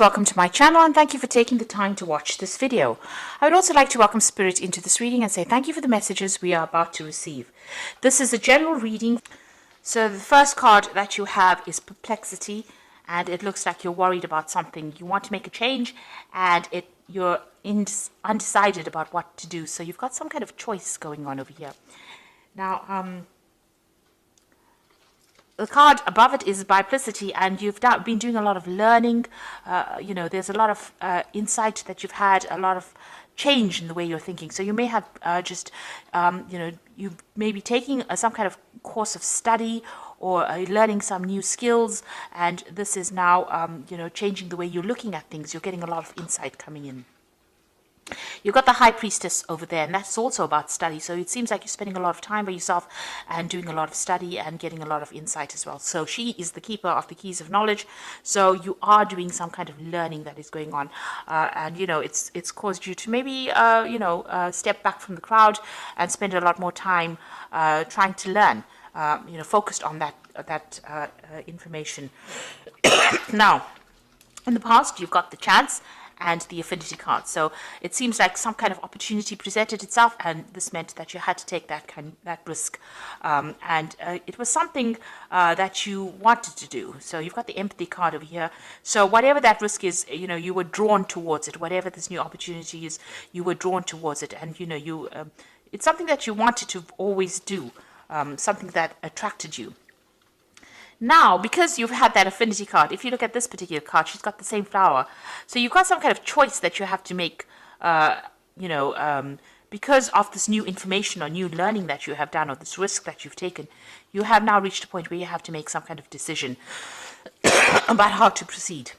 Welcome to my channel and thank you for taking the time to watch this video. I would also like to welcome Spirit into this reading and say thank you for the messages we are about to receive. This is a general reading. So the first card that you have is Perplexity, and it looks like you're worried about something. You want to make a change and you're undecided about what to do. So you've got some kind of choice going on over here. Now, the card above it is Biplicity, and you've been doing a lot of learning. There's a lot of insight that you've had, a lot of change in the way you're thinking. So you may have you may be taking some kind of course of study or learning some new skills, and this is now, changing the way you're looking at things. You're getting a lot of insight coming in. You've got the High Priestess over there, and that's also about study. So it seems like you're spending a lot of time by yourself and doing a lot of study and getting a lot of insight as well. So she is the keeper of the keys of knowledge. So you are doing some kind of learning that is going on. It's caused you to maybe, step back from the crowd and spend a lot more time trying to learn, focused on that information. Now, in the past, you've got the Chance and the Affinity card. So it seems like some kind of opportunity presented itself, and this meant that you had to take that risk. It was something that you wanted to do. So you've got the Empathy card over here. So whatever that risk is, you were drawn towards it. Whatever this new opportunity is, you were drawn towards it. And, it's something that you wanted to always do, something that attracted you. Now, because you've had that Affinity card, if you look at this particular card, she's got the same flower. So you've got some kind of choice that you have to make, because of this new information or new learning that you have done, or this risk that you've taken. You have now reached a point where you have to make some kind of decision about how to proceed.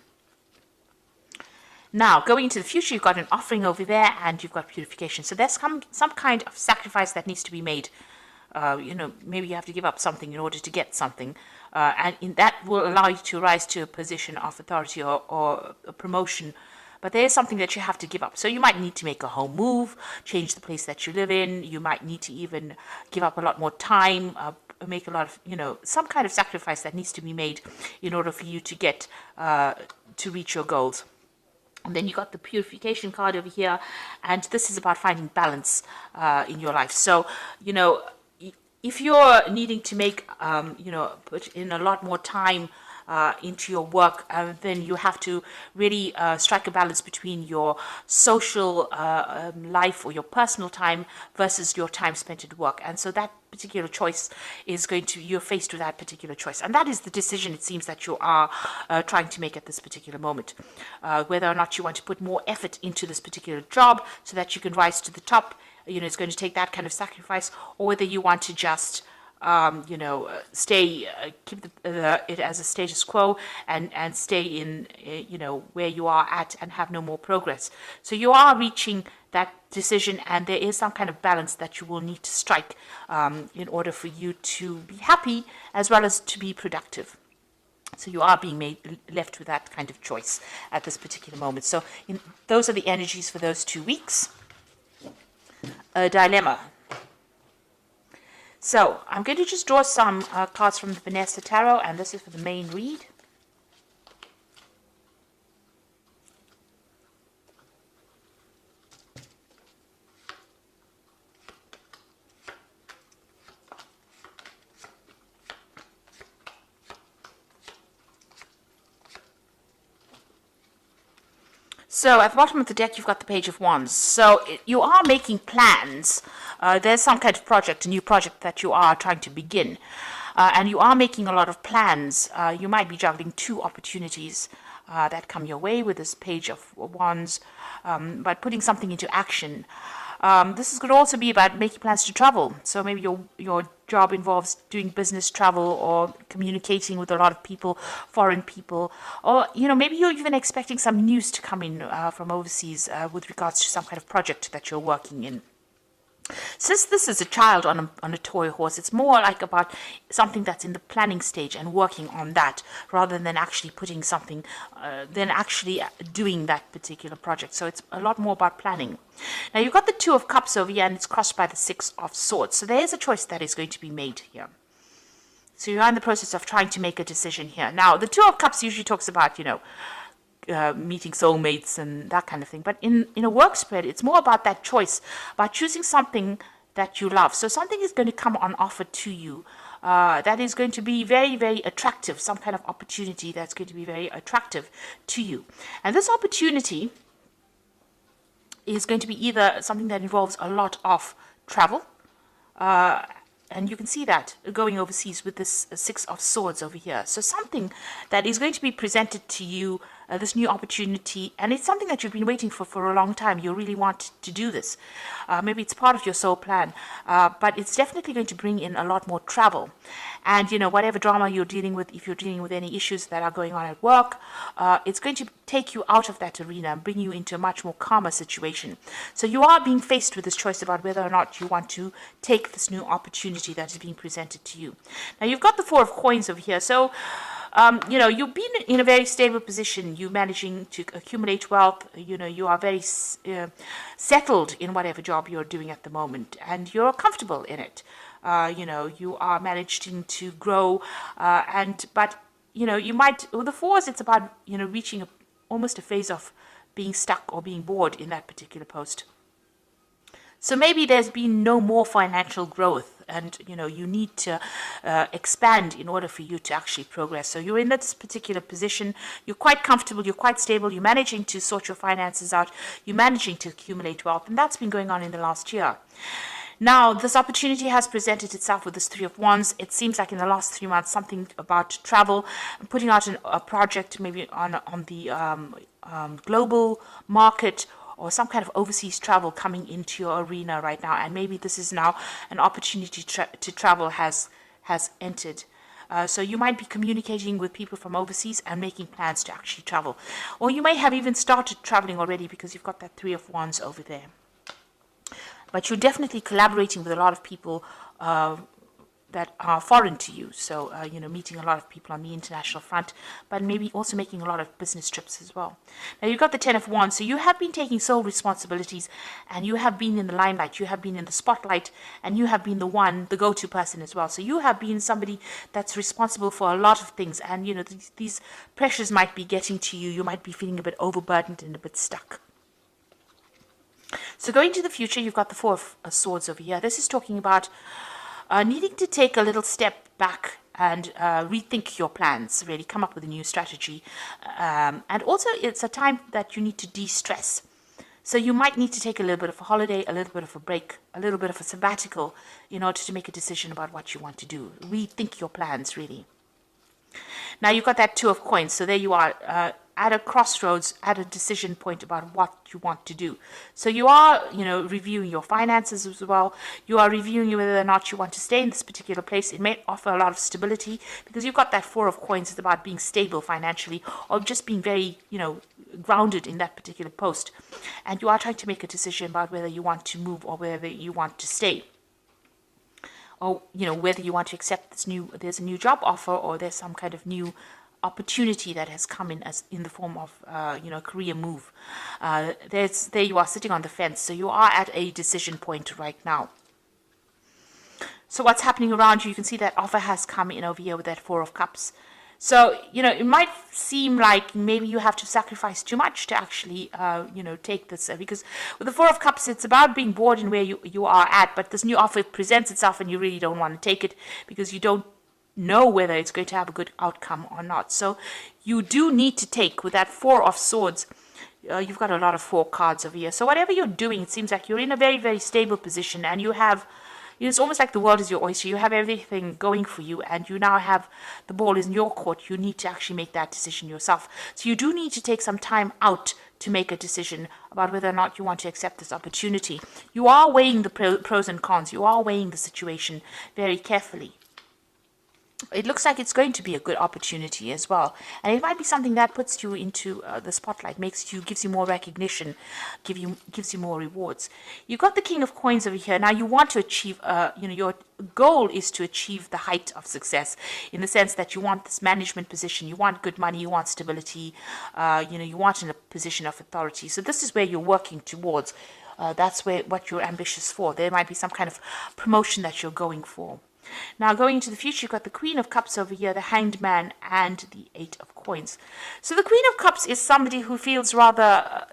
Now, going into the future, you've got an Offering over there, and you've got Purification. So there's some kind of sacrifice that needs to be made. Maybe you have to give up something in order to get something. That will allow you to rise to a position of authority or a promotion. But there is something that you have to give up. So you might need to make a home move, change the place that you live in. You might need to even give up a lot more time, make a lot of, some kind of sacrifice that needs to be made in order for you to get, to reach your goals. And then you got the Purification card over here. And this is about finding balance in your life. So, if you're needing to make, put in a lot more time into your work, then you have to really strike a balance between your social life or your personal time versus your time spent at work. And so that particular choice is you're faced with that particular choice. And that is the decision, it seems, that you are trying to make at this particular moment. Whether or not you want to put more effort into this particular job so that you can rise to the top. It's going to take that kind of sacrifice, or whether you want to just, keep it as a status quo and stay in, where you are at and have no more progress. So you are reaching that decision, and there is some kind of balance that you will need to strike in order for you to be happy as well as to be productive. So you are being left with that kind of choice at this particular moment. So those are the energies for those 2 weeks. A dilemma. So I'm going to just draw some cards from the Vanessa Tarot, and this is for the main read. So at the bottom of the deck, you've got the Page of Wands. So you are making plans. There's some kind of project, a new project that you are trying to begin. And you are making a lot of plans. You might be juggling 2 opportunities that come your way with this Page of Wands, but putting something into action. This could also be about making plans to travel. So maybe your job involves doing business travel or communicating with a lot of people, foreign people. Or, maybe you're even expecting some news to come in from overseas with regards to some kind of project that you're working in. Since this is a child on a toy horse, it's more like about something that's in the planning stage and working on that, rather than actually putting something, doing that particular project. So it's a lot more about planning. Now you've got the Two of Cups over here, and it's crossed by the Six of Swords. So there is a choice that is going to be made here. So you're in the process of trying to make a decision here. Now the Two of Cups usually talks about, meeting soulmates and that kind of thing. But in a work spread, it's more about that choice, about choosing something that you love. So something is going to come on offer to you that is going to be very, very attractive, some kind of opportunity that's going to be very attractive to you. And this opportunity is going to be either something that involves a lot of travel, and you can see that going overseas with this Six of Swords over here. So something that is going to be presented to you, this new opportunity, and it's something that you've been waiting for a long time. You really want to do this. Maybe it's part of your soul plan, but it's definitely going to bring in a lot more travel. And, you know, whatever drama you're dealing with, if you're dealing with any issues that are going on at work, it's going to take you out of that arena and bring you into a much more calmer situation. So you are being faced with this choice about whether or not you want to take this new opportunity that is being presented to you. Now, you've got the Four of Coins over here. So, you know, you've been in a very stable position. You're managing to accumulate wealth. You know, you are very settled in whatever job you're doing at the moment, and you're comfortable in it. You know, you are managing to grow, but, you know, you might, with the Fours, it's about, you know, reaching almost a phase of being stuck or being bored in that particular post. So maybe there's been no more financial growth, and, you know, you need to expand in order for you to actually progress. So you're in this particular position, you're quite comfortable, you're quite stable, you're managing to sort your finances out, you're managing to accumulate wealth, and that's been going on in the last year. Now, this opportunity has presented itself with this Three of Wands. It seems like in the last 3 months, something about travel, putting out a project maybe on the global market, or some kind of overseas travel coming into your arena right now. And maybe this is now an opportunity to travel has entered. So you might be communicating with people from overseas and making plans to actually travel. Or you may have even started traveling already because you've got that Three of Wands over there. But you're definitely collaborating with a lot of people that are foreign to you. So, you know, meeting a lot of people on the international front, but maybe also making a lot of business trips as well. Now, you've got the Ten of Wands. So you have been taking sole responsibilities, and you have been in the limelight. You have been in the spotlight, and you have been the go-to person as well. So you have been somebody that's responsible for a lot of things. And, you know, these pressures might be getting to you. You might be feeling a bit overburdened and a bit stuck. So going to the future, you've got the Four of Swords over here. This is talking about needing to take a little step back and rethink your plans, really come up with a new strategy. And also, it's a time that you need to de-stress. So you might need to take a little bit of a holiday, a little bit of a break, a little bit of a sabbatical in order to make a decision about what you want to do. Rethink your plans, really. Now, you've got that Two of Coins. So there you are, at a crossroads, at a decision point about what you want to do. So you are, you know, reviewing your finances as well. You are reviewing whether or not you want to stay in this particular place. It may offer a lot of stability because you've got that Four of Coins. It's about being stable financially, or just being very, you know, grounded in that particular post. And you are trying to make a decision about whether you want to move or whether you want to stay. Or, you know, whether you want to accept there's a new job offer, or there's some kind of new opportunity that has come in as in the form of, you know, a career move. There you are sitting on the fence. So you are at a decision point right now. So what's happening around you? You can see that offer has come in over here with that Four of Cups. So, you know, it might seem like maybe you have to sacrifice too much to actually, you know, take this. Because with the Four of Cups, it's about being bored in where you are at. But this new offer presents itself and you really don't want to take it because you don't know whether it's going to have a good outcome or not. So you do need to take, with that Four of Swords, you've got a lot of 4 cards over here. So whatever you're doing, it seems like you're in a very, very stable position, and you have, you know, it's almost like the world is your oyster. You have everything going for you, and you now have the ball is in your court. You need to actually make that decision yourself. So you do need to take some time out to make a decision about whether or not you want to accept this opportunity. You are weighing the pros and cons. You are weighing the situation very carefully. It looks like it's going to be a good opportunity as well, and it might be something that puts you into the spotlight, gives you more recognition, gives you more rewards. You've got the King of Coins over here. Now you want to achieve, you know, your goal is to achieve the height of success, in the sense that you want this management position, you want good money, you want stability, you know, you want in a position of authority. So this is where you're working towards. That's what you're ambitious for. There might be some kind of promotion that you're going for. Now, going into the future, you've got the Queen of Cups over here, the Hanged Man, and the Eight of Coins. So the Queen of Cups is somebody who feels rather,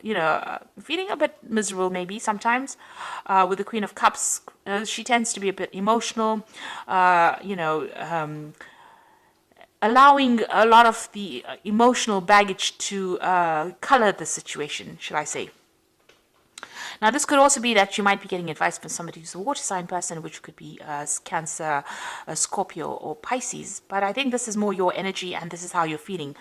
feeling a bit miserable maybe sometimes. With the Queen of Cups, she tends to be a bit emotional, allowing a lot of the emotional baggage to color the situation, shall I say. Now, this could also be that you might be getting advice from somebody who's a water sign person, which could be Cancer, Scorpio, or Pisces. But I think this is more your energy, and this is how you're feeling.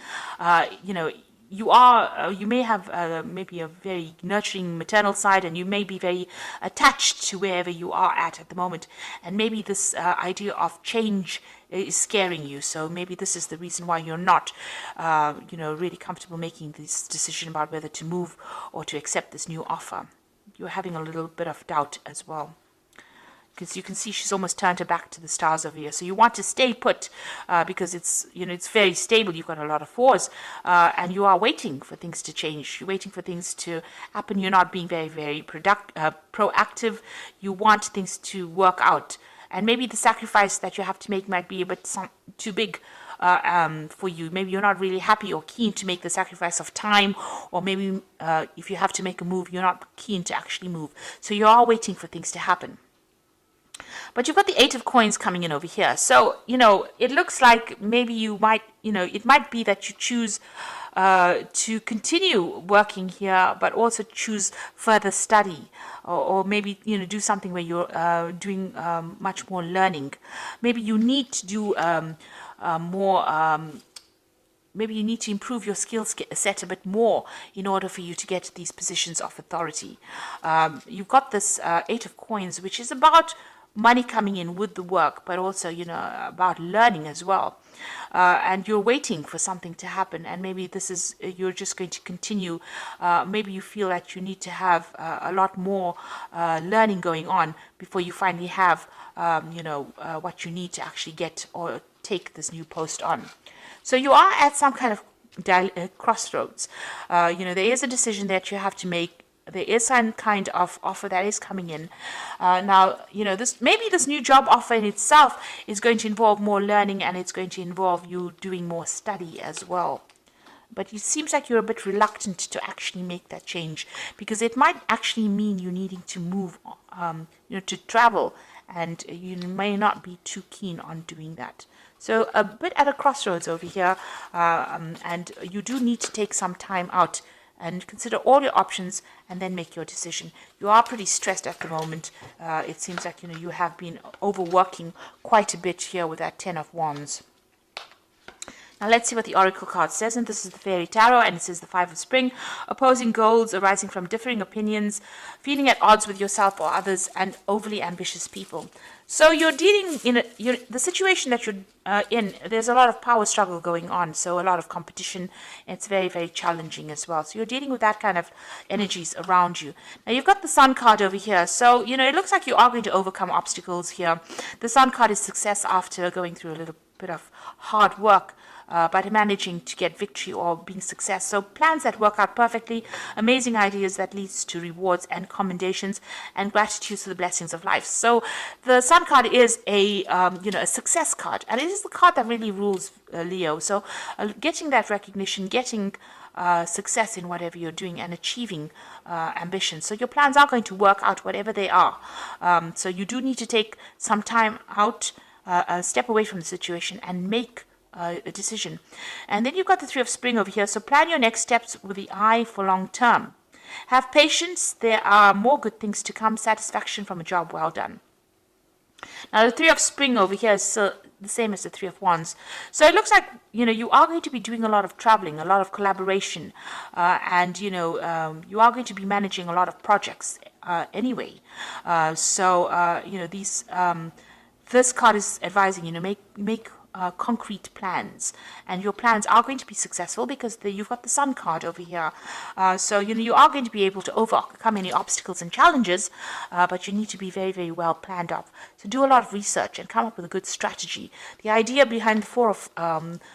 You may have maybe a very nurturing maternal side, and you may be very attached to wherever you are at the moment. And maybe this idea of change is scaring you. So maybe this is the reason why you're not, really comfortable making this decision about whether to move or to accept this new offer. You're having a little bit of doubt as well, because you can see she's almost turned her back to the stars over here. So you want to stay put because it's very stable. You've got a lot of fours, and you are waiting for things to change. You're waiting for things to happen. You're not being very, very proactive. You want things to work out, and maybe the sacrifice that you have to make might be a bit too big for you. Maybe you're not really happy or keen to make the sacrifice of time, or maybe if you have to make a move, you're not keen to actually move. So you are waiting for things to happen. But you've got the Eight of Coins coming in over here. So, it looks like maybe you might, it might be that you choose to continue working here, but also choose further study, or maybe, do something where you're doing much more learning. Maybe you need to do maybe you need to improve your skill set a bit more in order for you to get these positions of authority. You've got this Eight of Coins, which is about money coming in with the work, but also, about learning as well. And you're waiting for something to happen, and maybe you're just going to continue. Maybe you feel that you need to have a lot more learning going on before you finally have, what you need to actually get or take this new post on. So you are at some kind of crossroads. There is a decision that you have to make. There is some kind of offer that is coming in. Now, this new job offer in itself is going to involve more learning, and it's going to involve you doing more study as well. But it seems like you're a bit reluctant to actually make that change, because it might actually mean you needing to move, to travel, and you may not be too keen on doing that. So a bit at a crossroads over here, and you do need to take some time out and consider all your options and then make your decision. You are pretty stressed at the moment. It seems like, you have been overworking quite a bit here with that Ten of Wands. Now let's see what the Oracle card says, and this is the Fairy Tarot, and it says the Five of Spring, opposing goals arising from differing opinions, feeling at odds with yourself or others, and overly ambitious people. So you're dealing the situation that you're in. There's a lot of power struggle going on, so a lot of competition. It's very, very challenging as well. So you're dealing with that kind of energies around you. Now you've got the Sun card over here. So, it looks like you are going to overcome obstacles here. The Sun card is success after going through a little bit of hard work. But managing to get victory or being success. So plans that work out perfectly, amazing ideas that leads to rewards and commendations, and gratitude for the blessings of life. So the Sun card is a success card, and it is the card that really rules Leo. So getting that recognition, getting success in whatever you're doing, and achieving ambition. So your plans are going to work out whatever they are. So you do need to take some time out, step away from the situation, and make a decision. And then you've got the Three of Spring over here. So plan your next steps with the eye for long term. Have patience. There are more good things to come. Satisfaction from a job well done. Now the Three of Spring over here is the same as the Three of Wands. So it looks like, you are going to be doing a lot of traveling, a lot of collaboration, and, you are going to be managing a lot of projects anyway. This card is advising, make concrete plans, and your plans are going to be successful because you've got the Sun card over here. So you are going to be able to overcome any obstacles and challenges, but you need to be very, very well planned up. So do a lot of research and come up with a good strategy. The idea behind the Four of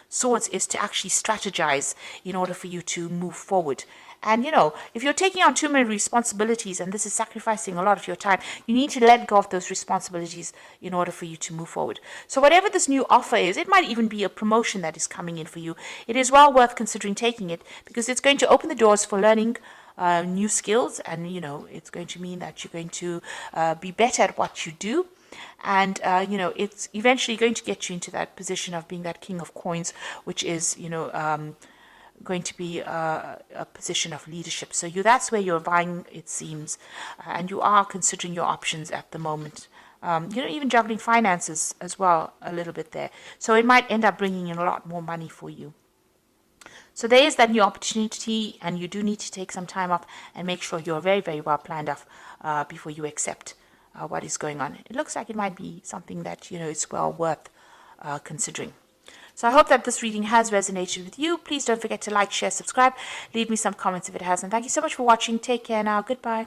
Swords is to actually strategize in order for you to move forward. And, if you're taking on too many responsibilities and this is sacrificing a lot of your time, you need to let go of those responsibilities in order for you to move forward. So whatever this new offer is, it might even be a promotion that is coming in for you. It is well worth considering taking it, because it's going to open the doors for learning new skills, and it's going to mean that you're going to be better at what you do. And it's eventually going to get you into that position of being that king of coins, which is going to be a position of leadership. So that's where you're vying, it seems, and you are considering your options at the moment. Even juggling finances as well a little bit there. So it might end up bringing in a lot more money for you. So there is that new opportunity, and you do need to take some time off and make sure you're very, very well planned off before you accept what is going on. It looks like it might be something that, is well worth considering. So I hope that this reading has resonated with you. Please don't forget to like, share, subscribe. Leave me some comments if it has. And thank you so much for watching. Take care now. Goodbye.